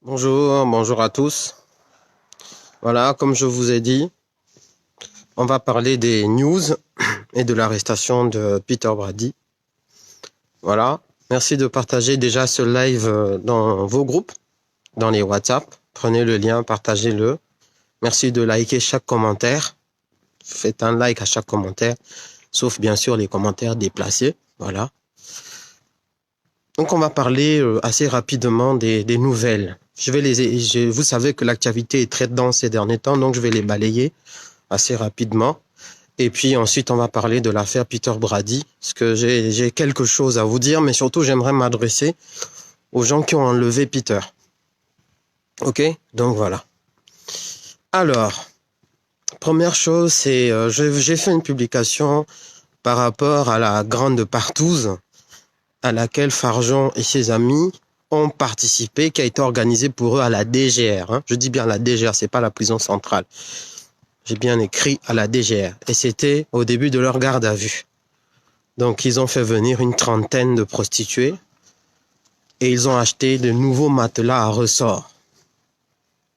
Bonjour, bonjour à tous. Voilà, comme je vous ai dit, on va parler des news et de l'arrestation de Peter Brady. Voilà, merci de partager déjà ce live dans vos groupes, dans les WhatsApp. Prenez le lien, partagez-le. Merci de liker chaque commentaire. Faites un like à chaque commentaire, sauf bien sûr les commentaires déplacés. Voilà. Donc on va parler assez rapidement des nouvelles. Vous savez que l'actualité est très dense ces derniers temps, donc je vais les balayer assez rapidement. Et puis ensuite, on va parler de l'affaire Peter Brady, parce que j'ai quelque chose à vous dire, mais surtout, j'aimerais m'adresser aux gens qui ont enlevé Peter. Ok? Donc voilà. Alors, première chose, c'est j'ai fait une publication par rapport à la grande partouze à laquelle Farjon et ses amis ont participé, qui a été organisée pour eux à la DGR. Hein. Je dis bien la DGR, c'est pas la prison centrale. J'ai bien écrit à la DGR. Et c'était au début de leur garde à vue. Donc, ils ont fait venir une trentaine de prostituées et ils ont acheté de nouveaux matelas à ressort.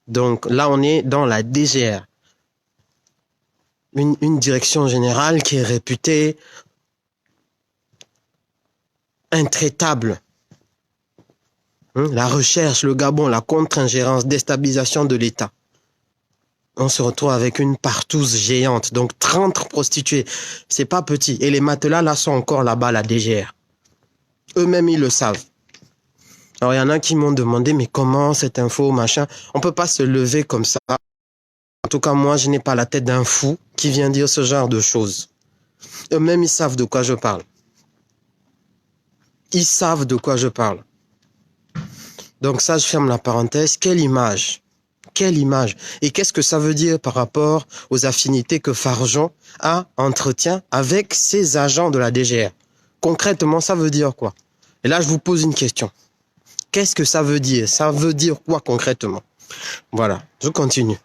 Donc, là, on est dans la DGR. Une direction générale qui est réputée intraitable. La recherche, le Gabon, la contre-ingérence, déstabilisation de l'État. On se retrouve avec une partouze géante. Donc 30 prostituées. C'est pas petit. Et les matelas là sont encore là-bas, la DGR. Eux-mêmes, ils le savent. Alors il y en a qui m'ont demandé, mais comment cette info, machin. On peut pas se lever comme ça. En tout cas, moi, je n'ai pas la tête d'un fou qui vient dire ce genre de choses. Eux-mêmes, ils savent de quoi je parle. Ils savent de quoi je parle. Donc ça, je ferme la parenthèse. Quelle image! Quelle image! Et qu'est-ce que ça veut dire par rapport aux affinités que Farjon entretient avec ses agents de la DGR? Concrètement, ça veut dire quoi? Et là, je vous pose une question. Qu'est-ce que ça veut dire? Ça veut dire quoi concrètement? Voilà, je continue.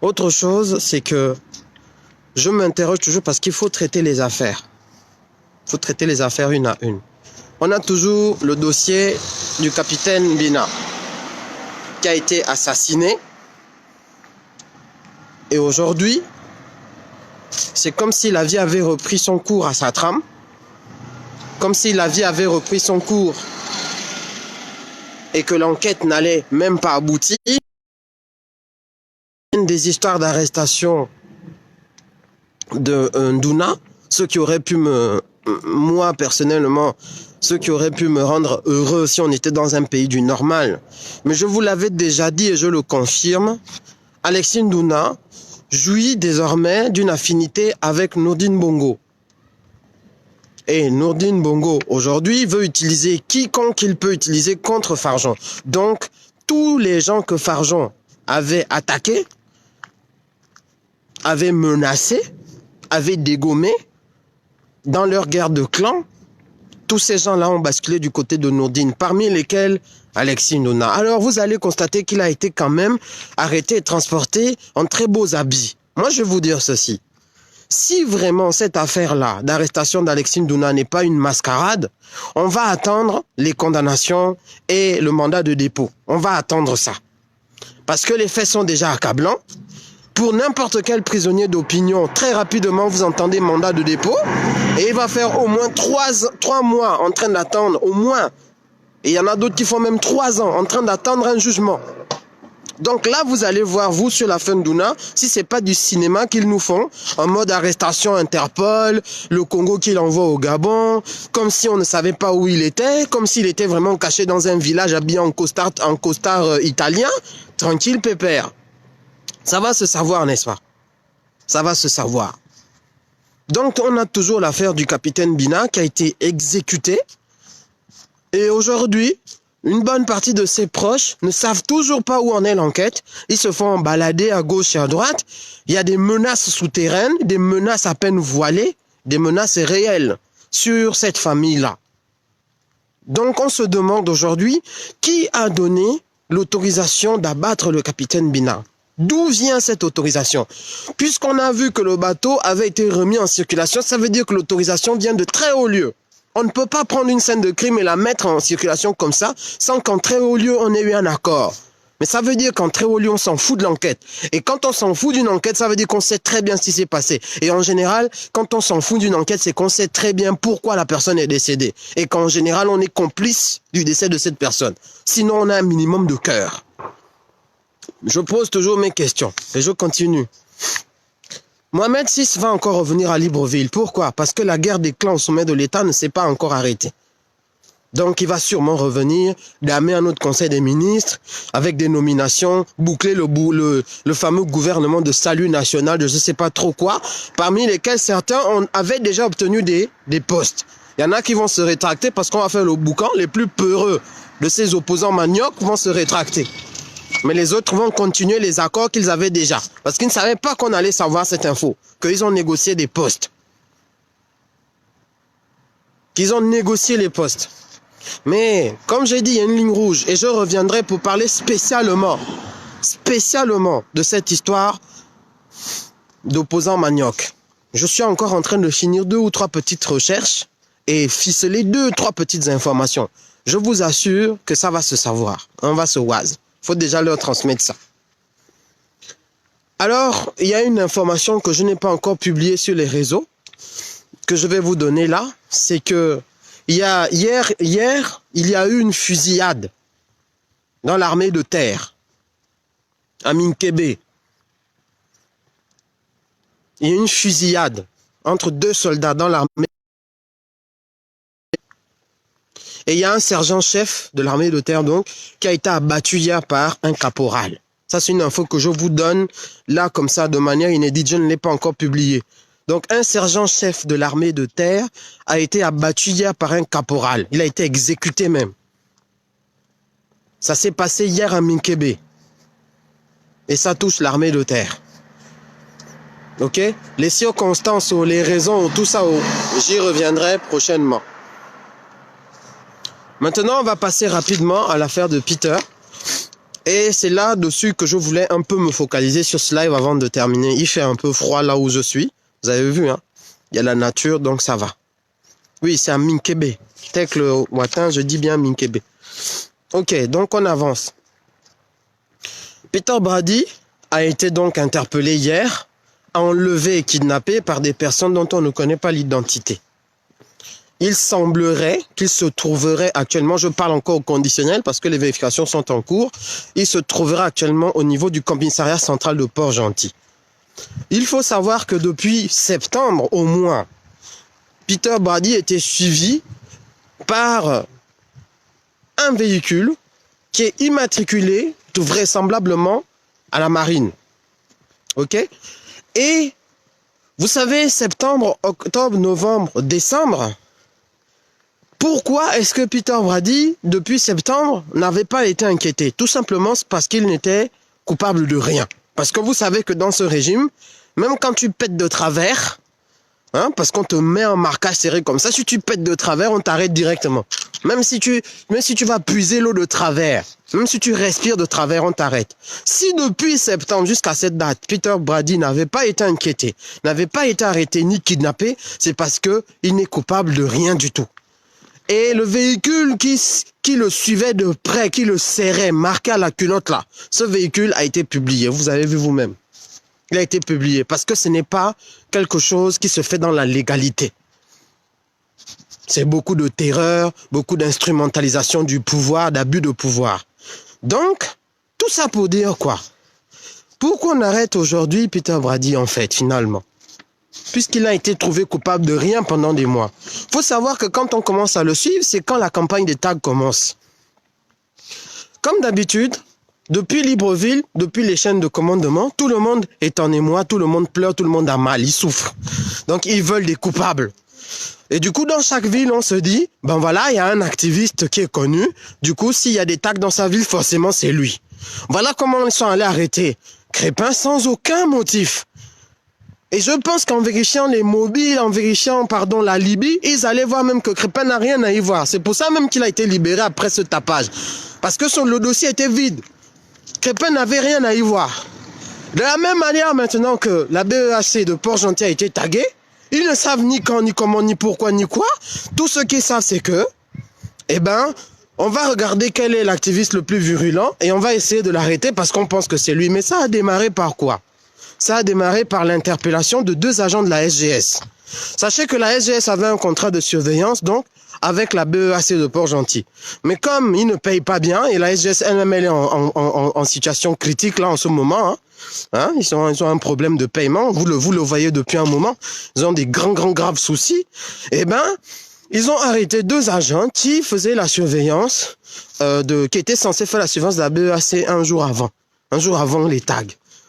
Autre chose, c'est que je m'interroge toujours parce qu'il faut traiter les affaires. Il faut traiter les affaires une à une. On a toujours le dossier du capitaine Bina qui a été assassiné. Et aujourd'hui, c'est comme si la vie avait repris son cours à sa trame. Comme si la vie avait repris son cours et que l'enquête n'allait même pas aboutir. Des histoires d'arrestation de Ndouna, ceux qui auraient pu moi personnellement, ceux qui auraient pu me rendre heureux si on était dans un pays du normal. Mais je vous l'avais déjà dit et je le confirme, Alexis Ndouna jouit désormais d'une affinité avec Nordine Bongo. Et Nordine Bongo, aujourd'hui, veut utiliser quiconque il peut utiliser contre Farjon. Donc, tous les gens que Farjon avait attaqués, avait menacés, avait dégommé dans leur guerre de clan, tous ces gens-là ont basculé du côté de Nordine, parmi lesquels Alexis Ndouna. Alors vous allez constater qu'il a été quand même arrêté et transporté en très beaux habits. Moi je vais vous dire ceci. Si vraiment cette affaire-là d'arrestation d'Alexis Ndouna n'est pas une mascarade, on va attendre les condamnations et le mandat de dépôt. On va attendre ça. Parce que les faits sont déjà accablants. Pour n'importe quel prisonnier d'opinion, très rapidement, vous entendez mandat de dépôt. Et il va faire au moins 3 mois en train d'attendre, au moins. Et il y en a d'autres qui font même 3 ans en train d'attendre un jugement. Donc là, vous allez voir, vous, sur la fin Ndouna, si c'est pas du cinéma qu'ils nous font, en mode arrestation Interpol, le Congo qu'il envoie au Gabon, comme si on ne savait pas où il était, comme s'il était vraiment caché dans un village habillé en costard italien, tranquille, pépère. Ça va se savoir, n'est-ce pas? Ça va se savoir. Donc, on a toujours l'affaire du capitaine Bina qui a été exécuté. Et aujourd'hui, une bonne partie de ses proches ne savent toujours pas où en est l'enquête. Ils se font balader à gauche et à droite. Il y a des menaces souterraines, des menaces à peine voilées, des menaces réelles sur cette famille-là. Donc, on se demande aujourd'hui qui a donné l'autorisation d'abattre le capitaine Bina. D'où vient cette autorisation? Puisqu'on a vu que le bateau avait été remis en circulation, ça veut dire que l'autorisation vient de très haut lieu. On ne peut pas prendre une scène de crime et la mettre en circulation comme ça sans qu'en très haut lieu, on ait eu un accord. Mais ça veut dire qu'en très haut lieu, on s'en fout de l'enquête. Et quand on s'en fout d'une enquête, ça veut dire qu'on sait très bien ce qui s'est passé. Et en général, quand on s'en fout d'une enquête, c'est qu'on sait très bien pourquoi la personne est décédée. Et qu'en général, on est complice du décès de cette personne. Sinon, on a un minimum de cœur. Je pose toujours mes questions et je continue. Mohamed VI va encore revenir à Libreville. Pourquoi? Parce que la guerre des clans au sommet de l'État ne s'est pas encore arrêtée. Donc, il va sûrement revenir, damer un autre conseil des ministres, avec des nominations, boucler le fameux gouvernement de salut national de je ne sais pas trop quoi, parmi lesquels certains avaient déjà obtenu des postes. Il y en a qui vont se rétracter parce qu'on va faire le boucan. Les plus peureux de ces opposants maniocs vont se rétracter. Mais les autres vont continuer les accords qu'ils avaient déjà. Parce qu'ils ne savaient pas qu'on allait savoir cette info. Qu'ils ont négocié des postes. Qu'ils ont négocié les postes. Mais, comme j'ai dit, il y a une ligne rouge. Et je reviendrai pour parler spécialement de cette histoire d'opposants manioc. Je suis encore en train de finir 2 ou 3 petites recherches et ficeler 2 ou 3 petites informations. Je vous assure que ça va se savoir. On va se oise. Il faut déjà leur transmettre ça. Alors, il y a une information que je n'ai pas encore publiée sur les réseaux, que je vais vous donner là. C'est que hier, il y a eu une fusillade dans l'armée de terre, à Minkébé. Il y a eu une fusillade entre 2 soldats dans l'armée. Et il y a un sergent-chef de l'armée de terre, donc, qui a été abattu hier par un caporal. Ça, c'est une info que je vous donne, là, comme ça, de manière inédite. Je ne l'ai pas encore publiée. Donc, un sergent-chef de l'armée de terre a été abattu hier par un caporal. Il a été exécuté même. Ça s'est passé hier à Minkébé. Et ça touche l'armée de terre. Ok? Les circonstances ou les raisons, tout ça, j'y reviendrai prochainement. Maintenant, on va passer rapidement à l'affaire de Peter. Et c'est là-dessus que je voulais un peu me focaliser sur ce live avant de terminer. Il fait un peu froid là où je suis. Vous avez vu, hein? Il y a la nature, donc ça va. Oui, c'est à Minkébé. Tel que le matin, je dis bien Minkébé. Ok, donc on avance. Peter Brady a été donc interpellé hier, enlevé et kidnappé par des personnes dont on ne connaît pas l'identité. Il semblerait qu'il se trouverait actuellement, je parle encore au conditionnel parce que les vérifications sont en cours, il se trouverait actuellement au niveau du commissariat central de Port-Gentil. Il faut savoir que depuis septembre au moins, Peter Brady était suivi par un véhicule qui est immatriculé tout vraisemblablement à la marine. Ok? Et vous savez, septembre, octobre, novembre, décembre, pourquoi est-ce que Peter Brady, depuis septembre, n'avait pas été inquiété? Tout simplement parce qu'il n'était coupable de rien. Parce que vous savez que dans ce régime, même quand tu pètes de travers, hein, parce qu'on te met un marquage serré comme ça, si tu pètes de travers, on t'arrête directement. Même si tu vas puiser l'eau de travers, même si tu respires de travers, on t'arrête. Si depuis septembre jusqu'à cette date, Peter Brady n'avait pas été inquiété, n'avait pas été arrêté ni kidnappé, c'est parce qu'il n'est coupable de rien du tout. Et le véhicule qui le suivait de près, qui le serrait, marqué à la culotte là, ce véhicule a été publié, vous avez vu vous-même. Il a été publié parce que ce n'est pas quelque chose qui se fait dans la légalité. C'est beaucoup de terreur, beaucoup d'instrumentalisation du pouvoir, d'abus de pouvoir. Donc, tout ça pour dire quoi? Pourquoi on arrête aujourd'hui Peter Brady en fait, finalement? Puisqu'il a été trouvé coupable de rien pendant des mois. Il faut savoir que quand on commence à le suivre, c'est quand la campagne des tags commence. Comme d'habitude, depuis Libreville, depuis les chaînes de commandement, tout le monde est en émoi, tout le monde pleure, tout le monde a mal, il souffre. Donc ils veulent des coupables. Et du coup, dans chaque ville, on se dit, ben voilà, il y a un activiste qui est connu. Du coup, s'il y a des tags dans sa ville, forcément, c'est lui. Voilà comment ils sont allés arrêter Crépin sans aucun motif. Et je pense qu'en vérifiant les mobiles, en vérifiant, la Libye, ils allaient voir même que Crépin n'a rien à y voir. C'est pour ça même qu'il a été libéré après ce tapage. Parce que le dossier était vide. Crépin n'avait rien à y voir. De la même manière maintenant que la BEHC de Port-Gentil a été taguée, Ils ne savent ni quand, ni comment, ni pourquoi, ni quoi. Tout ce qu'ils savent, c'est que, eh ben, on va regarder quel est l'activiste le plus virulent et on va essayer de l'arrêter parce qu'on pense que c'est lui. Mais ça a démarré par quoi? Ça a démarré par l'interpellation de 2 agents de la SGS. Sachez que la SGS avait un contrat de surveillance, donc, avec la BEAC de Port-Gentil. Mais comme ils ne payent pas bien, et la SGS elle-même elle est en situation critique là en ce moment, ils ont un problème de paiement, vous le voyez depuis un moment, ils ont des graves soucis, eh ben, ils ont arrêté 2 agents qui faisaient la surveillance, qui étaient censés faire la surveillance de la BEAC un jour avant les tags.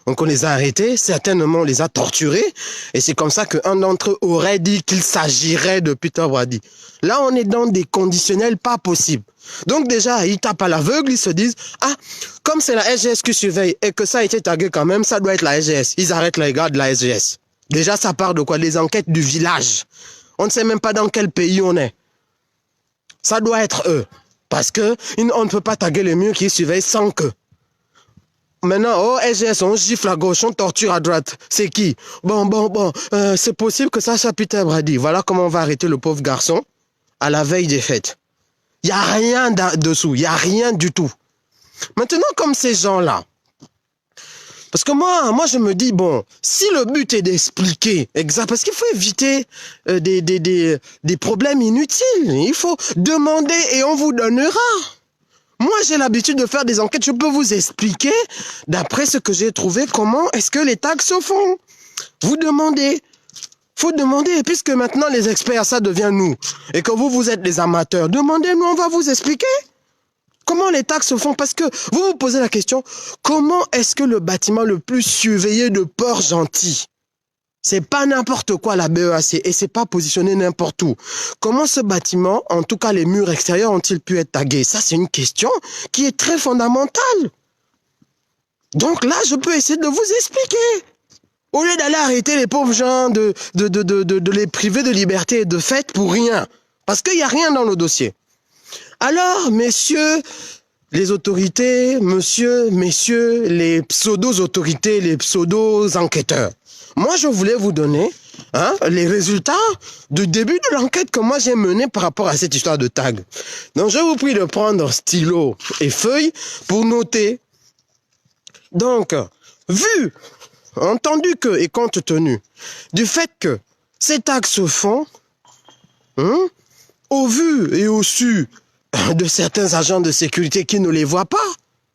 Donc on les a arrêtés, certainement on les a torturés, et c'est comme ça qu'un d'entre eux aurait dit qu'il s'agirait de Peter Brady. Là on est dans des conditionnels pas possibles. Donc déjà ils tapent à l'aveugle, ils se disent ah comme c'est la SGS qui surveille et que ça a été tagué quand même, ça doit être la SGS. Ils arrêtent les gars de la SGS. Déjà ça part de quoi? Les enquêtes du village. On ne sait même pas dans quel pays on est. Ça doit être eux, parce que on ne peut pas taguer les murs qui surveillent sans que. Maintenant, oh, SGS, on gifle à gauche, on torture à droite. C'est qui? Bon, c'est possible que ça soit Peter Brady. Voilà comment on va arrêter le pauvre garçon à la veille des fêtes. Il n'y a rien dessous, il n'y a rien du tout. Maintenant, comme ces gens-là, parce que moi, je me dis, bon, si le but est d'expliquer, exact, parce qu'il faut éviter des problèmes inutiles. Il faut demander et on vous donnera. Moi, j'ai l'habitude de faire des enquêtes. Je peux vous expliquer, d'après ce que j'ai trouvé, comment est-ce que les tags se font. Vous demandez. Faut demander. Et puisque maintenant, les experts, ça devient nous. Et que vous êtes des amateurs, demandez-nous, on va vous expliquer. Comment les tags se font. Parce que vous vous posez la question, comment est-ce que le bâtiment le plus surveillé de Port-Gentil, c'est pas n'importe quoi la BEAC et c'est pas positionné n'importe où. Comment ce bâtiment, en tout cas les murs extérieurs, ont-ils pu être tagués? Ça, c'est une question qui est très fondamentale. Donc là, je peux essayer de vous expliquer. Au lieu d'aller arrêter les pauvres gens, de les priver de liberté et de fête pour rien. Parce qu'il n'y a rien dans le dossier. Alors, messieurs les autorités, messieurs les pseudo-autorités, les pseudo-enquêteurs, moi, je voulais vous donner les résultats du début de l'enquête que moi j'ai menée par rapport à cette histoire de tag. Donc, je vous prie de prendre stylo et feuille pour noter. Donc, entendu que et compte tenu du fait que ces tags se font, au vu et au su de certains agents de sécurité qui ne les voient pas.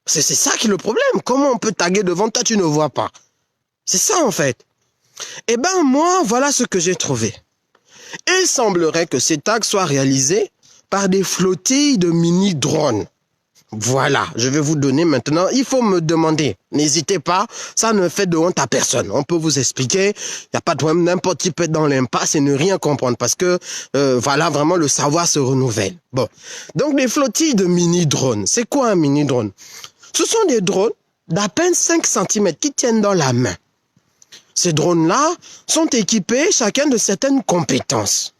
C'est ça qui est le problème. Comment on peut taguer devant toi, tu ne vois pas? C'est ça en fait. Eh ben moi, voilà ce que j'ai trouvé. Il semblerait que ces tags soient réalisés par des flottilles de mini-drones. Voilà, je vais vous donner maintenant. Il faut me demander. N'hésitez pas, ça ne fait de honte à personne. On peut vous expliquer. Il n'y a pas de problème, n'importe qui peut être dans l'impasse et ne rien comprendre parce que, voilà, vraiment, le savoir se renouvelle. Bon. Donc, les flottilles de mini-drones. C'est quoi un mini-drone? Ce sont des drones d'à peine 5 cm qui tiennent dans la main. Ces drones-là sont équipés chacun de certaines compétences.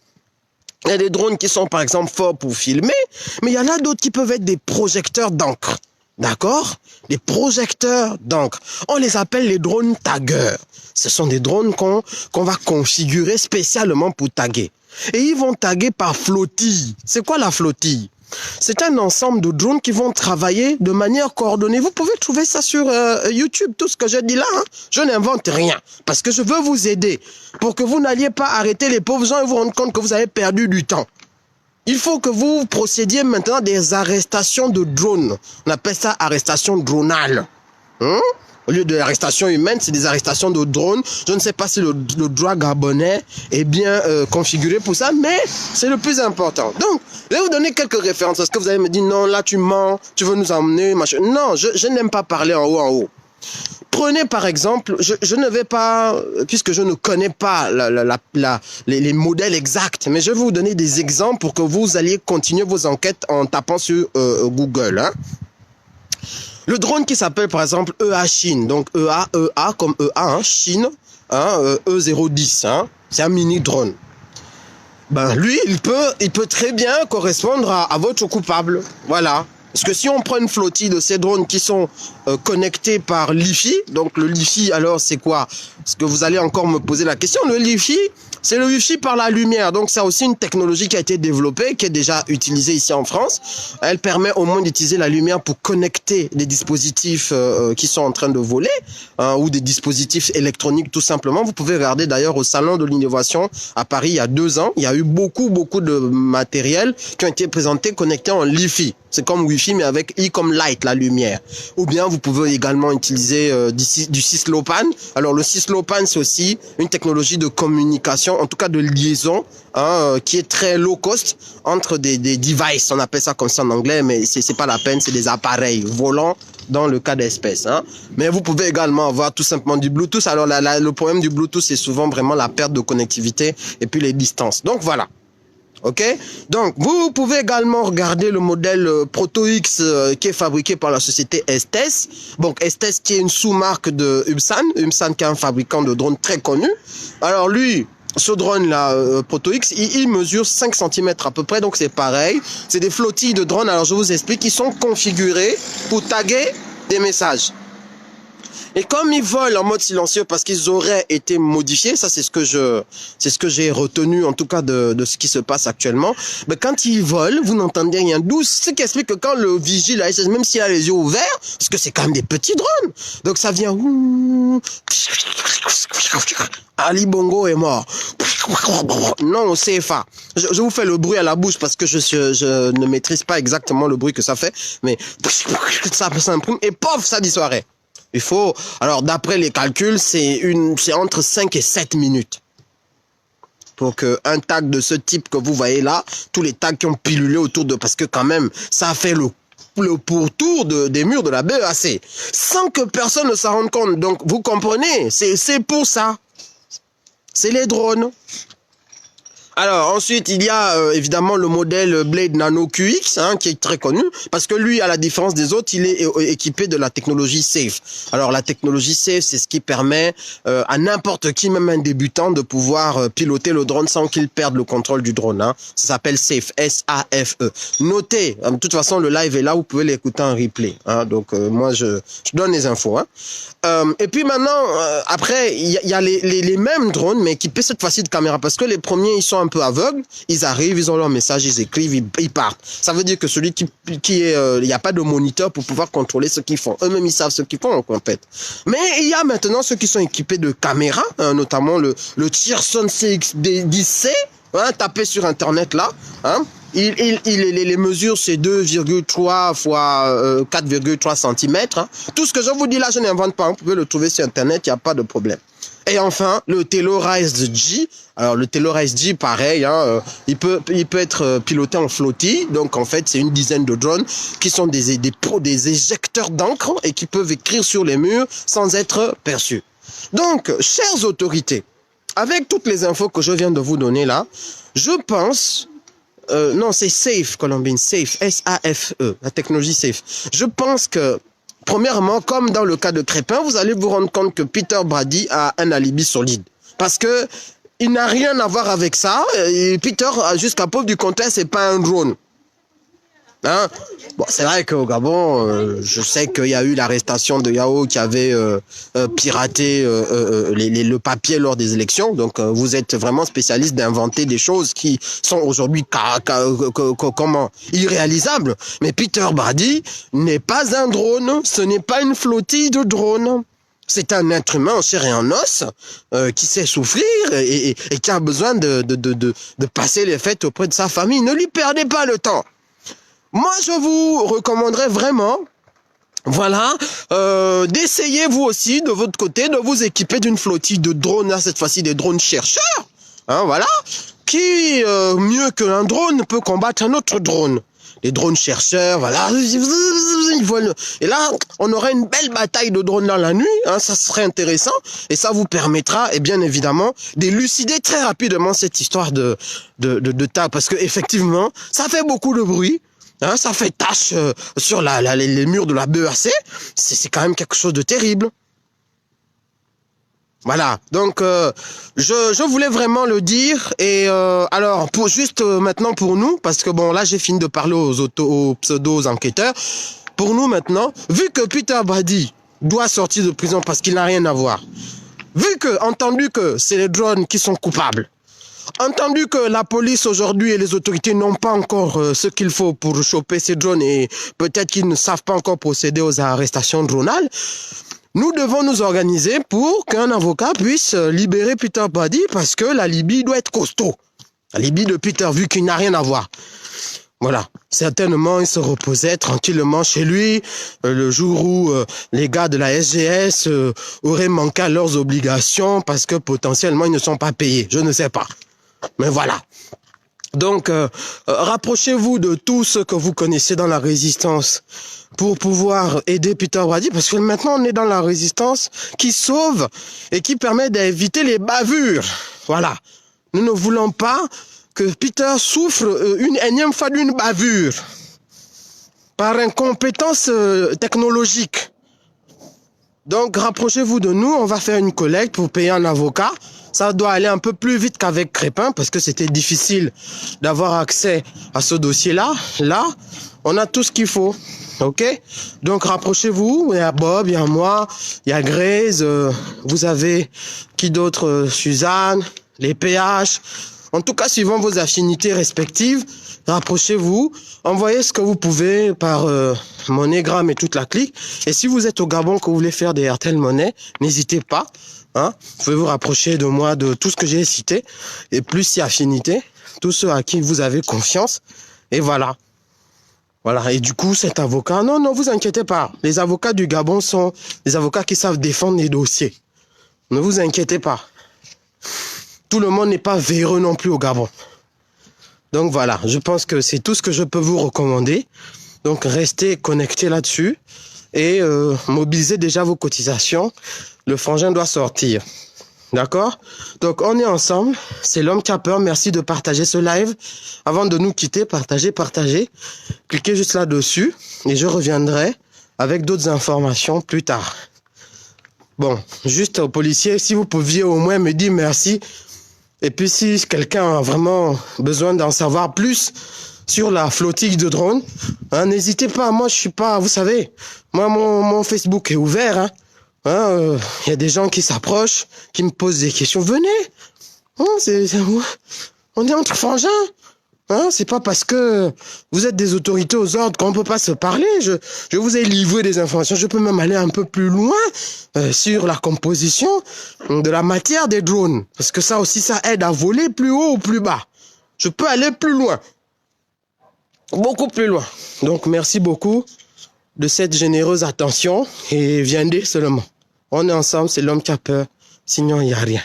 Il y a des drones qui sont par exemple forts pour filmer, mais il y en a d'autres qui peuvent être des projecteurs d'encre. D'accord? Des projecteurs d'encre. On les appelle les drones taggeurs. Ce sont des drones qu'on va configurer spécialement pour taguer. Et ils vont taguer par flottille. C'est quoi la flottille? C'est un ensemble de drones qui vont travailler de manière coordonnée. Vous pouvez trouver ça sur YouTube, tout ce que je dis là. Je n'invente rien, parce que je veux vous aider, pour que vous n'alliez pas arrêter les pauvres gens et vous rendre compte que vous avez perdu du temps. Il faut que vous procédiez maintenant à des arrestations de drones. On appelle ça arrestation dronale. Au lieu de l'arrestation humaine, c'est des arrestations de drones. Je ne sais pas si le droit gabonais est bien configuré pour ça, mais c'est le plus important. Donc, je vais vous donner quelques références. Parce que vous allez me dire, non, là tu mens, tu veux nous emmener, machin. Non, je n'aime pas parler en haut. Prenez par exemple, je ne vais pas, puisque je ne connais pas les modèles exacts, mais je vais vous donner des exemples pour que vous alliez continuer vos enquêtes en tapant sur Google. Le drone qui s'appelle par exemple EA Chine, donc EA comme EA, Chine, E010, c'est un mini drone. Ben lui, il peut très bien correspondre à votre coupable, voilà. Parce que si on prend une flottille de ces drones qui sont connectés par l'IFI, donc le LiFi alors c'est quoi? Parce que vous allez encore me poser la question, le LiFi, C'est le Wi-Fi par la lumière. Donc, c'est aussi une technologie qui a été développée, qui est déjà utilisée ici en France. Elle permet au moins d'utiliser la lumière pour connecter des dispositifs qui sont en train de voler ou des dispositifs électroniques tout simplement. Vous pouvez regarder d'ailleurs au Salon de l'innovation à Paris il y a 2 ans. Il y a eu beaucoup de matériel qui ont été présentés connectés en Li-Fi. C'est comme Wi-Fi mais avec I comme light, la lumière. Ou bien vous pouvez également utiliser du Cislopan. Alors le Cislopan, c'est aussi une technologie de communication, en tout cas de liaison, qui est très low cost entre des devices. On appelle ça comme ça en anglais, mais c'est pas la peine, c'est des appareils volants dans le cas d'espèce. Mais vous pouvez également avoir tout simplement du Bluetooth. Alors le problème du Bluetooth, c'est souvent vraiment la perte de connectivité et puis les distances. Donc voilà. Ok, donc vous pouvez également regarder le modèle Proto-X qui est fabriqué par la société Estes. Donc Estes qui est une sous-marque de Hubsan. Hubsan qui est un fabricant de drones très connu. Alors lui, ce drone-là, Proto-X, il mesure 5 cm à peu près, donc c'est pareil. C'est des flottilles de drones, alors je vous explique, qui sont configurés pour taguer des messages. Et comme ils volent en mode silencieux parce qu'ils auraient été modifiés, ça c'est ce que j'ai retenu en tout cas de ce qui se passe actuellement. Mais quand ils volent, vous n'entendez rien. D'où ce qui explique que quand le vigile, même s'il a les yeux ouverts, parce que c'est quand même des petits drones, donc ça vient. Ali Bongo est mort. Non, au CFA. Je vous fais le bruit à la bouche parce que je ne maîtrise pas exactement le bruit que ça fait, mais ça s'imprime et pof, ça disparaît. Il faut, alors d'après les calculs, c'est entre 5 et 7 minutes pour qu'un tag de ce type que vous voyez là, tous les tags qui ont pilulé autour de, parce que quand même, ça a fait le pourtour des murs de la BEAC, sans que personne ne s'en rende compte. Donc, vous comprenez, c'est pour ça. C'est les drones. Alors ensuite il y a évidemment le modèle Blade Nano QX qui est très connu parce que lui, à la différence des autres, il est équipé de la technologie Safe. Alors la technologie Safe, c'est ce qui permet à n'importe qui, même un débutant, de pouvoir piloter le drone sans qu'il perde le contrôle du drone. Ça s'appelle Safe, S-A-F-E. Notez, de toute façon le live est là, vous pouvez l'écouter en replay. Donc moi je donne les infos. Et puis maintenant, après il y a les mêmes drones mais équipés cette fois-ci de caméra parce que les premiers ils sont un peu aveugles, ils arrivent, ils ont leur message, ils écrivent, ils partent. Ça veut dire que celui qui est, il n'y a pas de moniteur pour pouvoir contrôler ce qu'ils font. Eux-mêmes, ils savent ce qu'ils font en fait. Mais il y a maintenant ceux qui sont équipés de caméras, notamment le Tierson CX10C, tapez sur internet là, les mesures c'est 2,3 fois 4,3 cm. Tout ce que je vous dis là, je n'invente pas, vous pouvez le trouver sur internet, il n'y a pas de problème. Et enfin, le Telluride G. Alors le Telluride G, pareil, il peut être piloté en flottille. Donc en fait, c'est une dizaine de drones qui sont des éjecteurs d'encre et qui peuvent écrire sur les murs sans être perçus. Donc, chères autorités, avec toutes les infos que je viens de vous donner là, je pense... non, c'est Safe, Colombine, Safe, S-A-F-E, la technologie Safe. Je pense que premièrement, comme dans le cas de Crépin, vous allez vous rendre compte que Peter Brady a un alibi solide. Parce que il n'a rien à voir avec ça. Et Peter, jusqu'à preuve du contraire, c'est pas un drone. Bon, c'est vrai qu'au Gabon, je sais qu'il y a eu l'arrestation de Yao qui avait piraté le papier lors des élections. Donc, vous êtes vraiment spécialiste d'inventer des choses qui sont aujourd'hui comment irréalisables. Mais Peter Brady n'est pas un drone, ce n'est pas une flottille de drones. C'est un être humain en chair et en os qui sait souffrir et qui a besoin de passer les fêtes auprès de sa famille. Ne lui perdez pas le temps. Moi, je vous recommanderais vraiment, voilà, d'essayer vous aussi, de votre côté, de vous équiper d'une flottille de drones, là, cette fois-ci des drones chercheurs, voilà, qui, mieux qu'un drone, peut combattre un autre drone. Les drones chercheurs, voilà, ils volent. Et là, on aurait une belle bataille de drones dans la nuit, ça serait intéressant, et ça vous permettra, et bien évidemment, d'élucider très rapidement cette histoire de tag, parce que effectivement, ça fait beaucoup de bruit. Ça fait tache sur les murs de la BEAC. C'est quand même quelque chose de terrible. Voilà, donc je voulais vraiment le dire. Et alors, maintenant pour nous, parce que bon là j'ai fini de parler aux pseudo-enquêteurs. Pour nous maintenant, vu que Peter Brady doit sortir de prison parce qu'il n'a rien à voir, entendu que c'est les drones qui sont coupables, Entendu que la police aujourd'hui et les autorités n'ont pas encore ce qu'il faut pour choper ces drones et peut-être qu'ils ne savent pas encore procéder aux arrestations dronales, nous devons nous organiser pour qu'un avocat puisse libérer Peter Body parce que la Libye doit être costaud. La Libye de Peter, vu qu'il n'a rien à voir. Voilà, certainement il se reposait tranquillement chez lui le jour où les gars de la SGS auraient manqué à leurs obligations parce que potentiellement ils ne sont pas payés, je ne sais pas. Mais voilà. Donc, rapprochez-vous de tout ce que vous connaissez dans la résistance pour pouvoir aider Peter Body parce que maintenant on est dans la résistance qui sauve et qui permet d'éviter les bavures. Voilà. Nous ne voulons pas que Peter souffre une énième fois d'une bavure par incompétence technologique. Donc, rapprochez-vous de nous, on va faire une collecte pour payer un avocat. Ça doit aller un peu plus vite qu'avec Crépin parce que c'était difficile d'avoir accès à ce dossier-là. Là, on a tout ce qu'il faut. Ok? Donc, rapprochez-vous. Il y a Bob, il y a moi, il y a Grace, vous avez qui d'autre? Suzanne, les PH. En tout cas, suivant vos affinités respectives, rapprochez-vous, envoyez ce que vous pouvez par MoneyGram et toute la clique. Et si vous êtes au Gabon que vous voulez faire des RTL Money, n'hésitez pas. Hein, vous pouvez vous rapprocher de moi, de tout ce que j'ai cité, et plus si affinité, tous ceux à qui vous avez confiance. Et voilà. Voilà. Et du coup, cet avocat, non, vous inquiétez pas. Les avocats du Gabon sont des avocats qui savent défendre les dossiers. Ne vous inquiétez pas. Tout le monde n'est pas véreux non plus au Gabon. Donc voilà, je pense que c'est tout ce que je peux vous recommander. Donc restez connectés là-dessus et mobilisez déjà vos cotisations. Le frangin doit sortir. D'accord? Donc on est ensemble. C'est l'homme qui a peur. Merci de partager ce live. Avant de nous quitter, partagez. Cliquez juste là-dessus et je reviendrai avec d'autres informations plus tard. Bon, juste aux policiers, si vous pouviez au moins me dire merci. Et puis si quelqu'un a vraiment besoin d'en savoir plus sur la flottille de drones, hein, n'hésitez pas. Moi, je suis pas, vous savez, moi, mon Facebook est ouvert. Y a des gens qui s'approchent, qui me posent des questions. Venez, hein, on est entre frangins. Hein, c'est pas parce que vous êtes des autorités aux ordres qu'on peut pas se parler. Je vous ai livré des informations. Je peux même aller un peu plus loin sur la composition de la matière des drones. Parce que ça aussi, ça aide à voler plus haut ou plus bas. Je peux aller plus loin. Beaucoup plus loin. Donc, merci beaucoup de cette généreuse attention. Et viendez seulement. On est ensemble, c'est l'homme qui a peur. Sinon, il n'y a rien.